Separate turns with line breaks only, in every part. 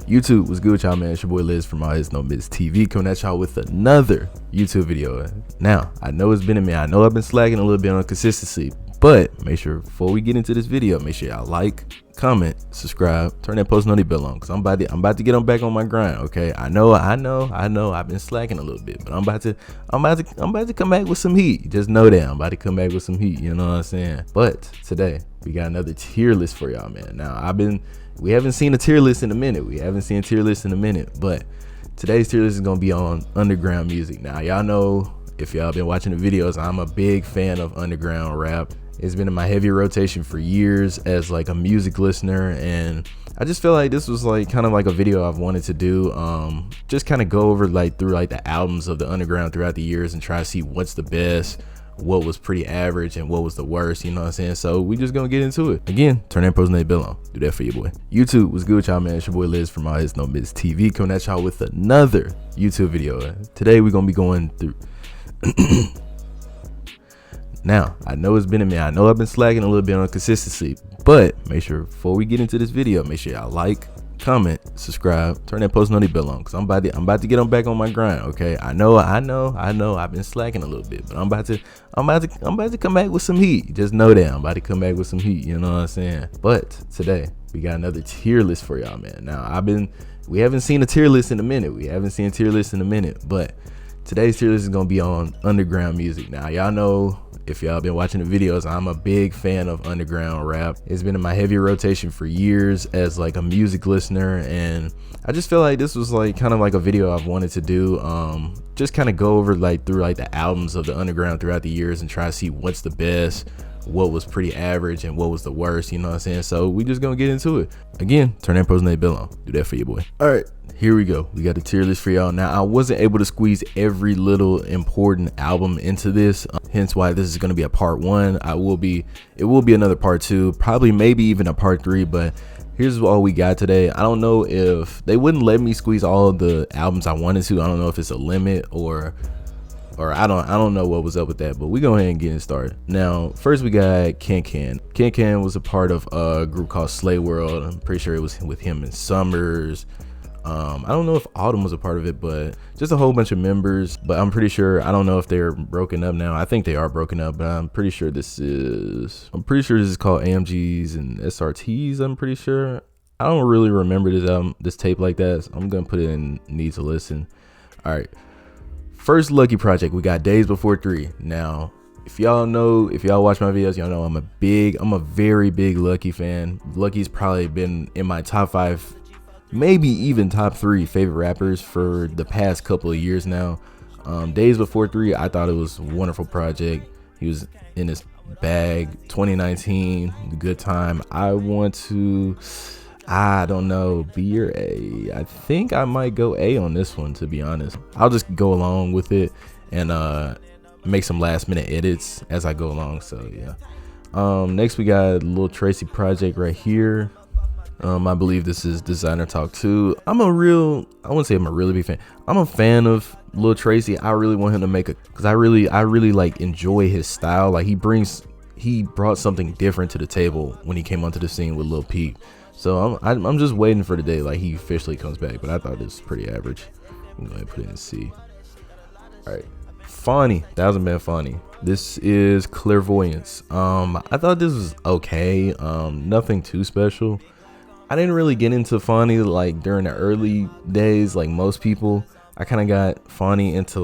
YouTube, was good with y'all, man? It's your boy Liz from Always No Miss TV, coming at y'all with another YouTube video. Now, I know it's been a minute. I know I've been slacking a little bit on consistency, but make sure before we get into this video, make sure y'all like, comment, subscribe, turn that post notification bell on, because I'm about to get back on my grind. Okay, I know I've been slacking a little bit, but I'm about to come back with some heat. Just know that I'm about to come back with some heat. You know what I'm saying? But today we got another tier list for y'all, man. Now we haven't seen a tier list in a minute. But today's tier list is gonna be on underground music. Now, y'all know, if y'all been watching the videos, I'm a big fan of underground rap. It's been in my heavy rotation for years as like a music listener, and I just feel like this was like kind of like a video I've wanted to do. Just kind of go over through the albums of the underground throughout the years and try to see what's the best, what was pretty average, and what was the worst. You know what I'm saying? So we just gonna get into it. Again, turn that post notification bell on. Do that for your boy. YouTube, was good with y'all, man? It's your boy Liz from Always No Miss TV, coming at y'all with another YouTube video. Today we're gonna be going through Now, I know it's been a minute. I know I've been slacking a little bit on consistency, but make sure before we get into this video, make sure y'all like, comment, subscribe, turn that post notification bell on, because I'm about to get back on my grind. Okay, I know I've been slacking a little bit, but I'm about to come back with some heat. Just know that I'm about to come back with some heat. You know what I'm saying? But today we got another tier list for y'all, man. Now, we haven't seen a tier list in a minute. But today's tier list is gonna be on underground music. Now, y'all know, if y'all been watching the videos, I'm a big fan of underground rap. It's been in my heavy rotation for years as like a music listener, and I just feel like this was like kind of like a video I've wanted to do. Just kind of go over through the albums of the underground throughout the years and try to see what's the best, what was pretty average, and what was the worst. You know what I'm saying? So we just gonna get into it. Again, turn that post notification bell on. Do that for your boy. All right, here we go. We got the tier list for y'all. Now, I wasn't able to squeeze every little important album into this, hence why this is going to be a part 1. It will be another part 2, probably maybe even a part 3, but here's all we got today. I don't know if they wouldn't let me squeeze all of the albums I wanted to. I don't know if it's a limit or I don't know what was up with that, but we go ahead and get it started. Now, first we got Can Can. Can Can was a part of a group called Slay World. I'm pretty sure it was with him and Summers. I don't know if Autumn was a part of it, but just a whole bunch of members. But I'm pretty sure, I don't know if they're broken up now. I think they are broken up, but I'm pretty sure this is called AMGs and SRTs. I'm pretty sure. I don't really remember this tape like that, so I'm gonna put it in need to listen. All right, first Lucky project, we got Days Before 3. Now, if y'all watch my videos, y'all know I'm a very big Lucky fan. Lucky's probably been in my top 5, maybe even top 3 favorite rappers for the past couple of years now. Days Before 3, I thought it was a wonderful project. He was in his bag. 2019, good time. I don't know, B or A. I think I might go A on this one, to be honest. I'll just go along with it and make some last minute edits as I go along. So yeah. Next we got Lil Tracy project right here. I believe this is Designer Talk 2. I wouldn't say I'm a really big fan. I'm a fan of Lil Tracy. I really want him to make because I really like enjoy his style. Like he brought something different to the table when he came onto the scene with Lil Peep. So I'm just waiting for the day like he officially comes back. But I thought this was pretty average. I'm gonna put it in C. All right, Fawny, 1000 Man Fawny. This is Clairvoyance. I thought this was okay. Nothing too special. I didn't really get into Fawny like during the early days, like most people. I kind of got Fawny into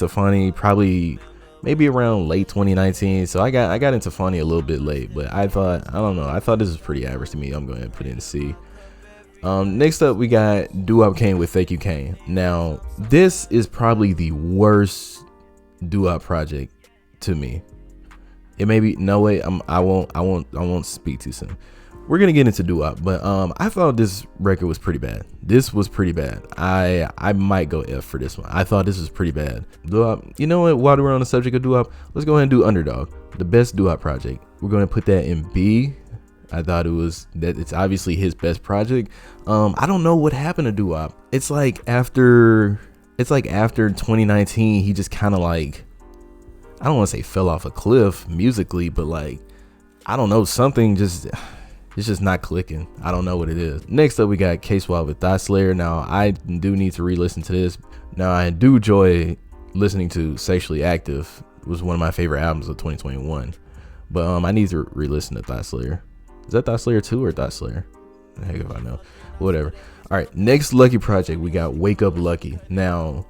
Fawny probably maybe around late 2019. So I got into Fawny a little bit late, but I thought this was pretty average to me. I'm going to put it in C. Next up we got Doo-Wop Kane with Thank You Kane. Now, this is probably the worst Doo-Wop project to me. It may be, no way, I won't speak too soon. We're gonna get into doo-wop, but I thought this record was pretty bad. This was pretty bad. I might go F for this one. I thought this was pretty bad. Doo-wop, you know what? While we're on the subject of doo-wop, let's go ahead and do Underdog, the best doo-wop project. We're gonna put that in B. I thought it's obviously his best project. I don't know what happened to doo-wop. It's like after 2019, he just kind of like, I don't want to say fell off a cliff musically, but like, I don't know, something just. it's just not clicking. I don't know what it is. Next up, we got K-Swap with Thought Slayer. Now, I do need to re-listen to this. Now, I do enjoy listening to Sexually Active. It was one of my favorite albums of 2021. But I need to re-listen to Thought Slayer. Is that Thought Slayer 2 or Thought Slayer? The heck if I know. Whatever. All right, next Lucky project, we got Wake Up Lucky. Now,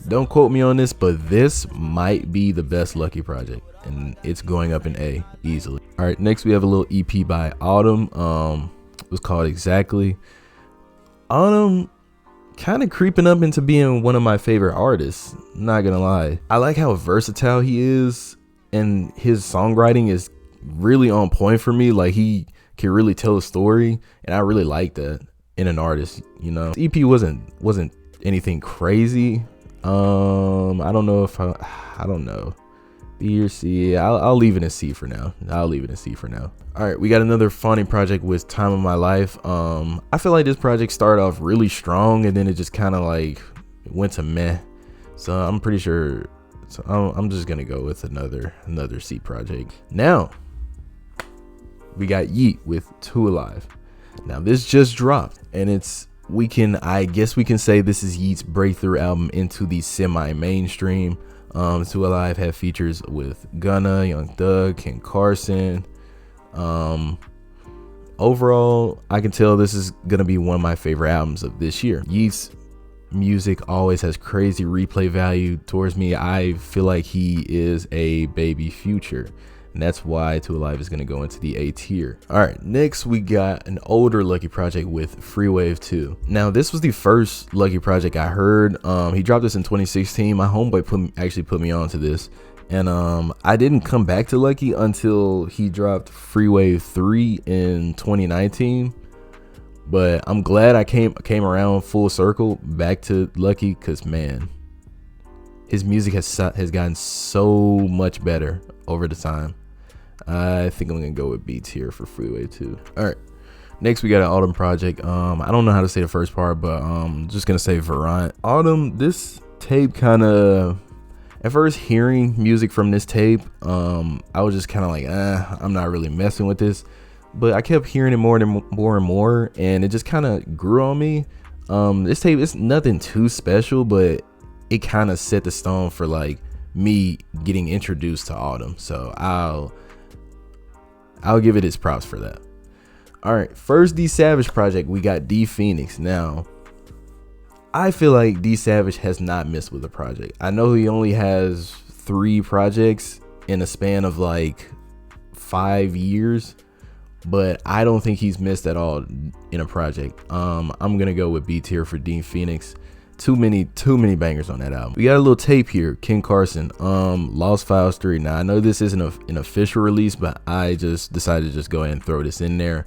don't quote me on this, but this might be the best Lucky project, and it's going up in A easily. All right, next we have a little EP by Autumn. It was called Exactly. Autumn kind of creeping up into being one of my favorite artists, not gonna lie. I like how versatile he is, and his songwriting is really on point for me. Like, he can really tell a story, and I really like that in an artist, you know. This EP wasn't anything crazy. I don't know if I don't know. B or C. I'll leave it in C for now. All right, we got another funny project with Time of My Life. I feel like this project started off really strong, and then it just kind of like went to meh. So I'm pretty sure. So I'm just gonna go with another C project. Now we got Yeat with Too Alive. Now this just dropped, and I guess we can say this is Yeat's breakthrough album into the semi-mainstream. Too Alive had features with Gunna, Young Thug, Ken Carson. Overall, I can tell this is gonna be one of my favorite albums of this year. Yeat's music always has crazy replay value towards me. I feel like he is a baby Future, and that's why Too Alive is going to go into the A tier. All right, next we got an older Lucky project with Freewave 2. Now, this was the first Lucky project I heard. He dropped this in 2016. My homeboy actually put me on to this, and I didn't come back to Lucky until he dropped Freewave 3 in 2019. But I'm glad I came around full circle back to Lucky, because man, his music has gotten so much better over the time. I think I'm gonna go with B tier for Freeway 2. All right, next we got an Autumn project. I don't know how to say the first part, but just gonna say Verant. Autumn, this tape kind of, at first hearing music from this tape, I was just kind of like, I'm not really messing with this. But I kept hearing it more and more, and it just kind of grew on me. This tape is nothing too special, but it kind of set the stone for like me getting introduced to Autumn. So I'll give it its props for that. All right, first D Savage project, we got D Phoenix. Now, I feel like D Savage has not missed with a project. I know he only has 3 projects in a span of like 5 years, but I don't think he's missed at all in a project. I'm gonna go with B tier for D Phoenix. Too many bangers on that album. We got a little tape here, Ken Carson, Lost Files 3. Now I know this isn't an official release, but I just decided to just go ahead and throw this in there.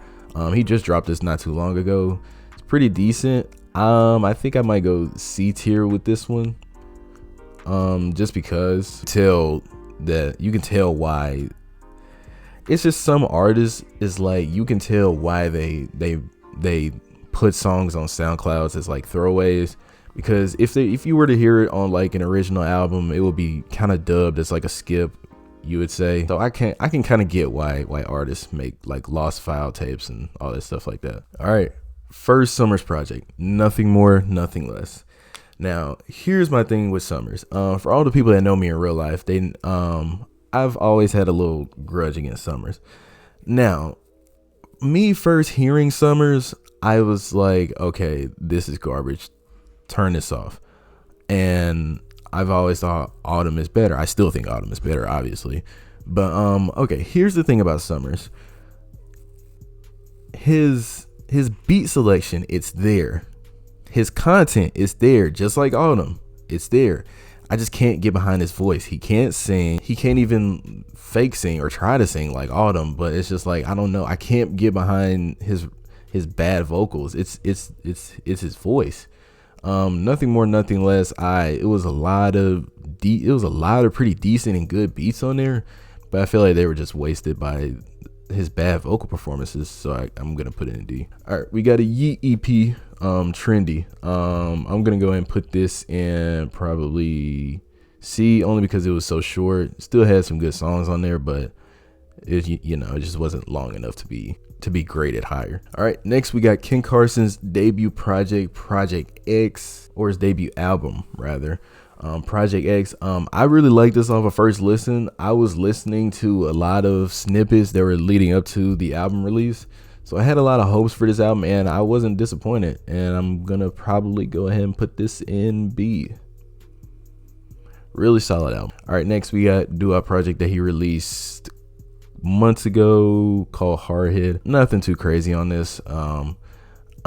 He just dropped this not too long ago. It's pretty decent. I think I might go C tier with this one. Just because you can tell why. It's just some artists is like, you can tell why they put songs on SoundCloud as like throwaways, because if you were to hear it on like an original album, it would be kind of dubbed as like a skip, you would say. So I can kind of get why artists make like lost file tapes and all that stuff like that. All right, first Summers project, nothing more, nothing less. Now here's my thing with Summers. For all the people that know me in real life, I've always had a little grudge against Summers. Now, me first hearing Summers, I was like, okay, this is garbage. Turn this off. And I've always thought Autumn is better. I still think Autumn is better, obviously. But okay, here's the thing about Summers. His beat selection, it's there. His content is there, just like Autumn. It's there. I just can't get behind his voice. He can't sing. He can't even fake sing or try to sing like Autumn. But it's just like, I don't know. I can't get behind his bad vocals. It's his voice. Nothing more, nothing less. It was a lot of pretty decent and good beats on there, but I feel like they were just wasted by his bad vocal performances. So I'm gonna put it in D. All right, we got a Yeat EP. Trendy. I'm gonna go ahead and put this in probably C, only because it was so short. Still had some good songs on there, but it just wasn't long enough to be to be graded higher. All right, next we got Ken Carson's debut project, Project X, or his debut album rather. Project X. I really liked this off a first listen. I was listening to a lot of snippets that were leading up to the album release, so I had a lot of hopes for this album and I wasn't disappointed, and I'm gonna probably go ahead and put this in B. Really solid album. All right, next we got doo-wop project that he released months ago called Hardhead. Nothing too crazy on this. I'm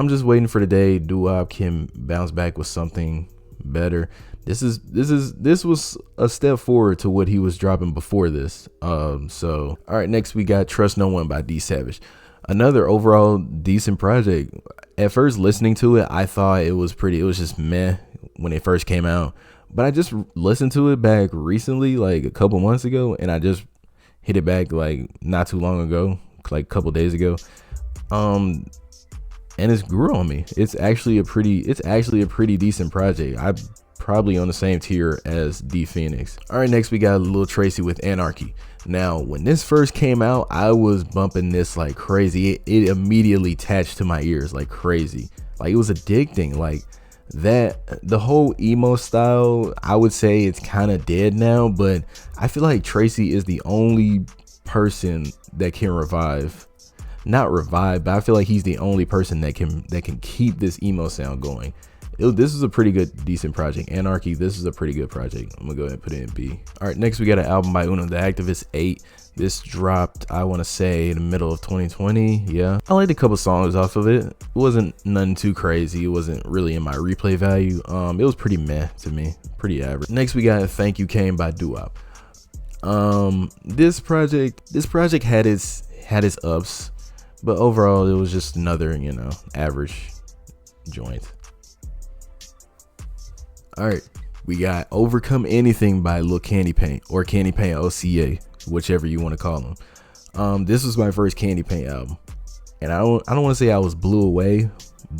just waiting for the day doo-wop can bounce back with something better. This was a step forward to what he was dropping before this. So all right, next we got Trust No One by D Savage. Another overall decent project. At first listening to it, I thought it was just meh when it first came out, but I just listened to it back recently, like a couple months ago, and I just hit it back like not too long ago, like a couple days ago. And it's grew on me. It's actually a pretty decent project. I probably on the same tier as D Phoenix. All right, next we got Lil Tracy with Anarchy. Now, when this first came out, I was bumping this like crazy. It immediately attached to my ears like crazy. Like it was addicting. Like that, the whole emo style, I would say it's kind of dead now, but I feel like Tracy is the only person that can not revive, but I feel like he's the only person that can keep this emo sound going. This is a pretty good, decent project. Anarchy, this is a pretty good project. I'm gonna go ahead and put it in B. All right, next we got an album by Uno the Activist 8. This dropped, I want to say, in the middle of 2020. Yeah, I liked a couple songs off of it. It wasn't nothing too crazy. It wasn't really in my replay value. It was pretty meh to me, pretty average. Next we got Thank You Came by doo-wop. This project had its ups, but overall it was just another, average joint. All right, we got Overcome Anything by Lil Candy Paint, or Candy Paint OCA, whichever you want to call them. This was my first Candy Paint album, and I don't want to say I was blew away,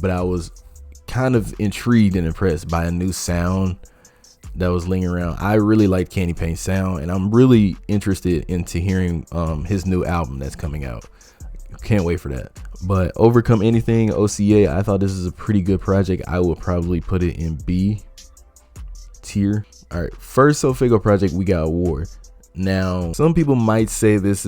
but I was kind of intrigued and impressed by a new sound that was lingering around. I really like Candy Paint's sound, and I'm really interested into hearing his new album that's coming out. Can't wait for that. But Overcome Anything OCA, I thought this is a pretty good project. I will probably put it in B tier. All right, first Sofago project, we got Award. Now, some people might say a lot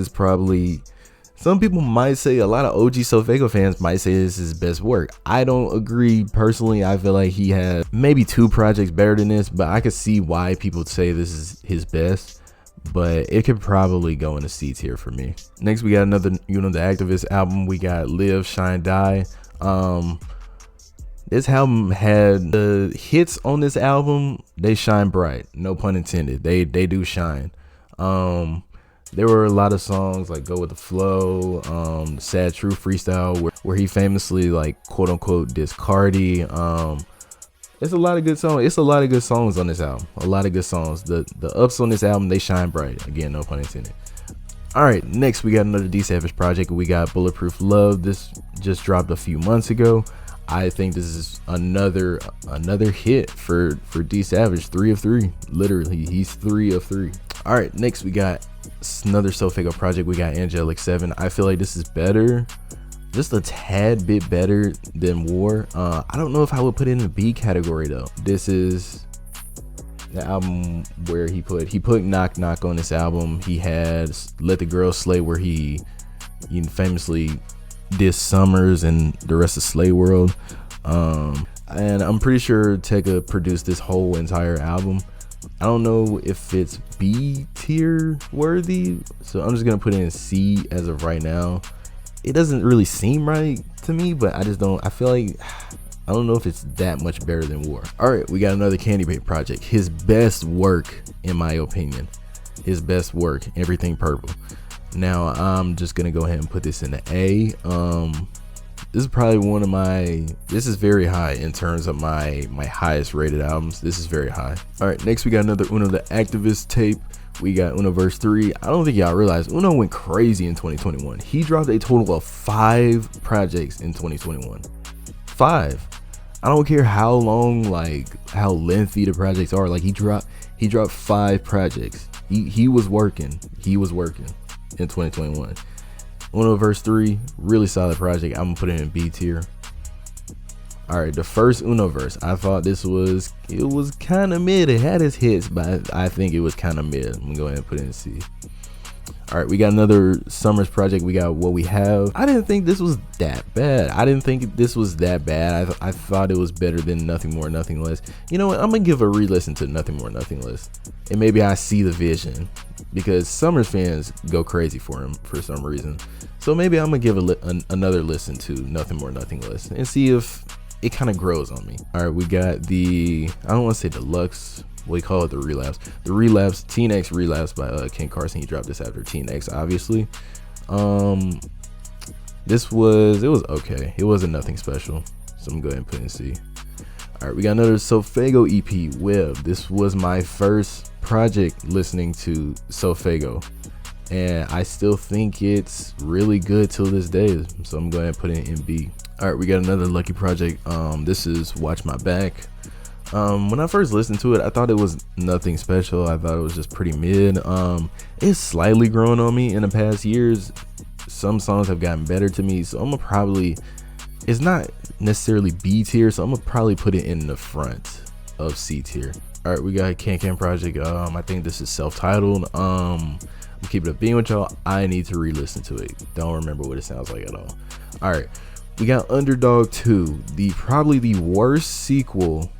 of OG Sofago fans might say this is his best work. I don't agree personally. I feel like he had maybe 2 projects better than this, but I could see why people say this is his best, but it could probably go in a C tier for me. Next we got another the Activist album. We got Live, Shine, Die. This album had the hits on this album. They shine bright, no pun intended. They do shine. There were a lot of songs like Go With The Flow, Sad Truth freestyle where he famously like quote unquote dissed Cardi. It's a lot of good songs. It's a lot of good songs on this album. A lot of good songs. The ups on this album, they shine bright. Again, no pun intended. All right, next we got another D Savage project. We got Bulletproof Love. This just dropped a few months ago. I think this is another hit for D Savage. 3 of 3. Literally, he's 3 of 3. All right, next we got another Sofago project. We got Angelic 7. I feel like this is better, just a tad bit better than War. I don't know if I would put it in the B category though. This is the album where he put Knock Knock on this album. He had Let the Girls Slay, where he famously dissed Summers and the rest of Slay World. And I'm pretty sure Tega produced this whole entire album. I don't know if it's B tier worthy, so I'm just gonna put it in C as of right now. It doesn't really seem right to me, but I don't know if it's that much better than War. All right, we got another Candy Paint project. His best work, in my opinion. His best work, Everything Purple. Now, I'm just gonna go ahead and put this in the A. This is probably this is very high in terms of my highest rated albums. This is very high. All right, next we got another Uno the Activist tape. We got Uno Verse 3. I don't think y'all realize Uno went crazy in 2021. He dropped a total of 5 projects in 2021. 5. I don't care how long, how lengthy the projects are. Like he dropped 5 projects. He was working in 2021. Uno verse 3, really solid project. I'm gonna put it in B tier. All right, the first Uno verse, I thought it was kind of mid. It had its hits, but I think it was kind of mid. I'm gonna go ahead and put it in C. All right, we got another Summers project. We got What We Have. I didn't think this was that bad. I thought it was better than Nothing More, Nothing Less. You know what? I'm gonna give a re-listen to Nothing More, Nothing Less, and maybe I see the vision, because Summers fans go crazy for him for some reason. So maybe I'm gonna give another listen to Nothing More, Nothing Less and see if it kind of grows on me. All right, we got the, I don't want to say deluxe, we call it the relapse, Teen X Relapse by Ken Carson. He dropped this after Teen X, obviously. It was okay. It wasn't nothing special, so I'm gonna go ahead and put it in C. All right, we got another Sofago EP, Web. This was my first project listening to Sofago, and I still think it's really good till this day, so I'm going to put it in B. All right, we got another Lucky project. This is Watch My Back. When I first listened to it, I thought it was nothing special. I thought it was just pretty mid. It's slightly grown on me in the past years. Some songs have gotten better to me, so I'm gonna probably, it's not necessarily B tier, so I'm gonna probably put it in the front of C tier. All right, we got Can project. I think this is self-titled. I'm keeping it being with y'all. I need to re-listen to it. Don't remember what it sounds like at all. All right, we got Underdog 2, probably the worst sequel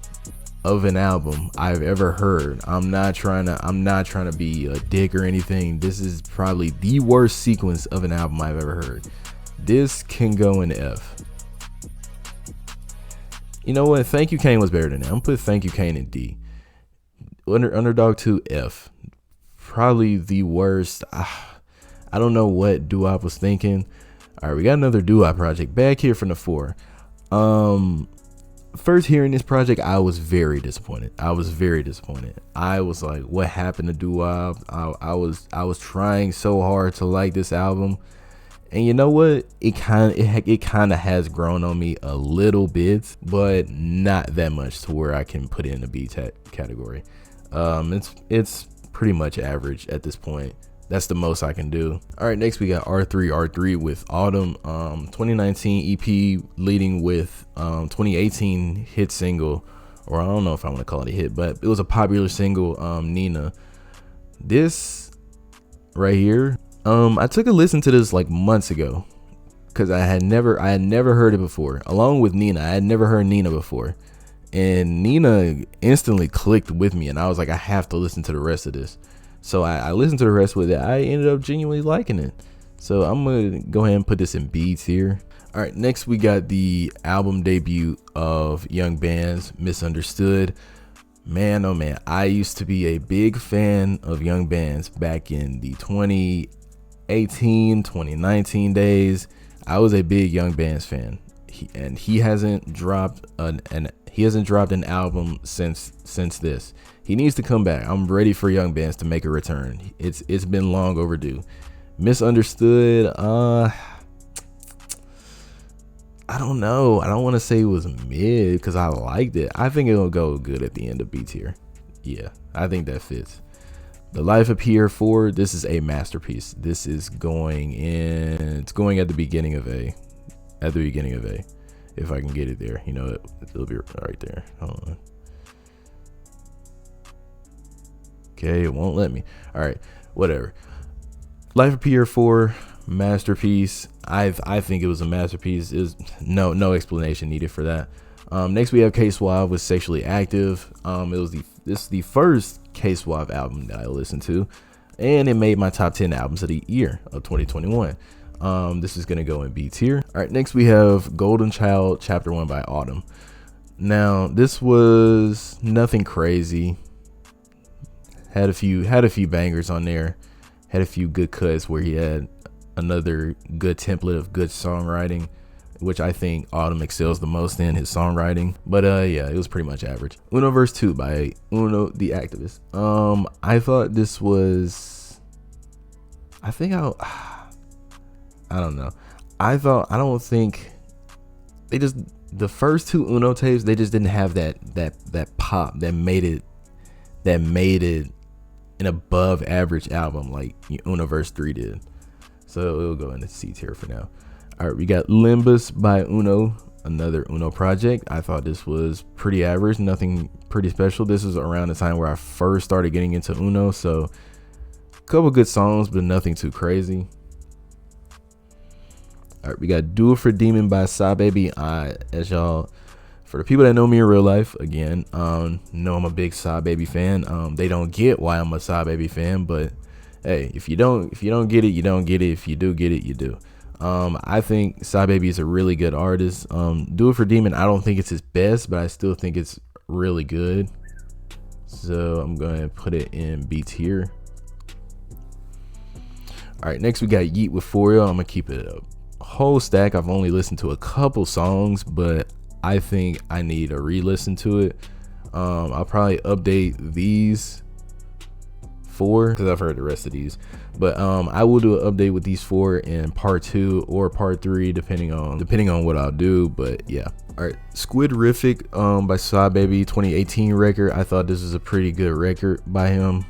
of an album I've ever heard. I'm not trying to be a dick or anything. This is probably the worst sequence of an album I've ever heard. This can go in F. You know what? Thank You Kane was better than that. I'm gonna put Thank You Kane in D. Underdog 2 F. Probably the worst. I don't know what doo-wop was thinking. All right, we got another doo-wop project. Back here from the 4. First hearing this project, I was very disappointed. I was like, what happened to doo-wop? I was trying so hard to like this album, and you know what? It kind of has grown on me a little bit, but not that much to where I can put it in the B category. It's pretty much average at this point. That's the most I can do. All right, next we got R3 with Autumn, 2019 EP leading with 2018 hit single, or I don't know if I want to call it a hit, but it was a popular single, Nina. This right here, I took a listen to this like months ago, because I had never heard it before. Along with Nina, I had never heard Nina before, and Nina instantly clicked with me, and I was like, I have to listen to the rest of this. So I listened to the rest with it. I ended up genuinely liking it. So I'm going to go ahead and put this in B tier. All right, next we got the album debut of Young Band's Misunderstood. Man, oh man, I used to be a big fan of Young Band's back in the 2018, 2019 days. I was a big Young Band's fan. He hasn't dropped an album since this. He needs to come back. I'm ready for Young Bands to make a return. It's been long overdue. Misunderstood. I don't know. I don't want to say it was mid because I liked it. I think it'll go good at the end of B tier. Yeah, I think that fits. The Life of Pierre 4. This is a masterpiece. This is going in. It's going at the beginning of A. At the beginning of A. If I can get it there, you know, it'll be right there. Hold on. Okay, it won't let me. All right, whatever. Life of Pierre 4, masterpiece. I think it was a masterpiece. Is no explanation needed for that. Next we have K Suave with Sexually Active. This is the first K Suave album that I listened to, and it made my top 10 albums of the year of 2021. This is gonna go in B tier. All right, next we have Golden Child Chapter 1 by Autumn. Now this was nothing crazy. Had a few bangers on there. Had a few good cuts where he had another good template of good songwriting, which I think Autumn excels the most in, his songwriting. But yeah, it was pretty much average. Uno Verse 2 by Uno the Activist. I thought this was, I don't know. I don't think they just, the first two Uno tapes, they just didn't have that pop that made it an above average album like Uno Verse 3 did. so it'll go in the C tier for now. All right, we got Limbus by Uno, another Uno project. I thought this was pretty average, nothing pretty special. This was around the time where I first started getting into Uno, so a couple good songs, but nothing too crazy. All right, we got Do It For Demon by Psy Baby. As y'all, for the people that know me in real life, again, know I'm a big Psy Baby fan. They don't get why I'm a Psy Baby fan, but hey, if you don't get it, you don't get it. If you do get it, you do. I think Psy Baby is a really good artist. Do It For Demon, I don't think it's his best, but I still think it's really good. So I'm going to put it in B tier. All right, next we got Yeat with For I'm going to keep it a whole stack. I've only listened to a couple songs, but I think I need a re-listen to it. I'll probably update these 4 because I've heard the rest of these, but I will do an update with these 4 in part 2 or part 3 depending on what I'll do. But yeah. All right, Squidrific by Psy Baby, 2018 record. I thought this was a pretty good record by him.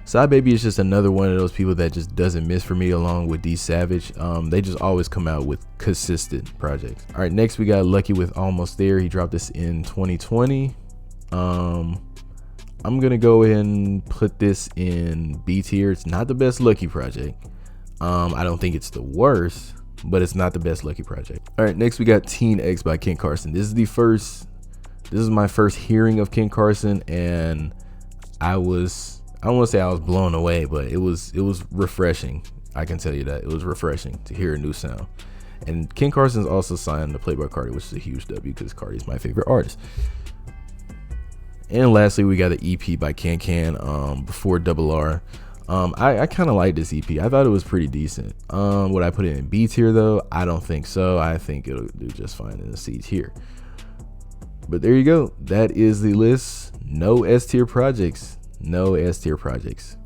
Psy Baby is just another one of those people that just doesn't miss for me, along with D Savage. They just always come out with consistent projects. All right, next we got Lucky with Almost There. He dropped this in 2020. I'm gonna go ahead and put this in B tier. It's not the best Lucky project. I don't think it's the worst, but it's not the best Lucky project. All right, next we got Teen X by Ken Carson. This is my first hearing of Ken Carson, and I don't want to say I was blown away, but it was refreshing. I can tell you that it was refreshing to hear a new sound. And Ken Carson's also signed to Playboy Cardi, which is a huge W because Cardi's my favorite artist. And lastly, we got the EP by Can Before Double R. I kind of like this EP. I thought it was pretty decent. Would I put it in B tier though? I don't think so. I think it'll do just fine in the C tier. But there you go. That is the list. No S tier projects. No S tier projects.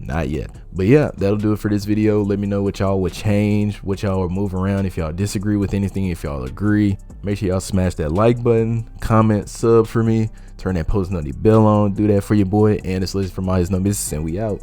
Not yet. But yeah, that'll do it for this video. Let me know what y'all would change, what y'all would move around, if y'all disagree with anything, if y'all agree. Make sure y'all smash that like button, comment, sub for me, turn that post notification bell on, do that for your boy. And it's Legend from All His No Business, and we out.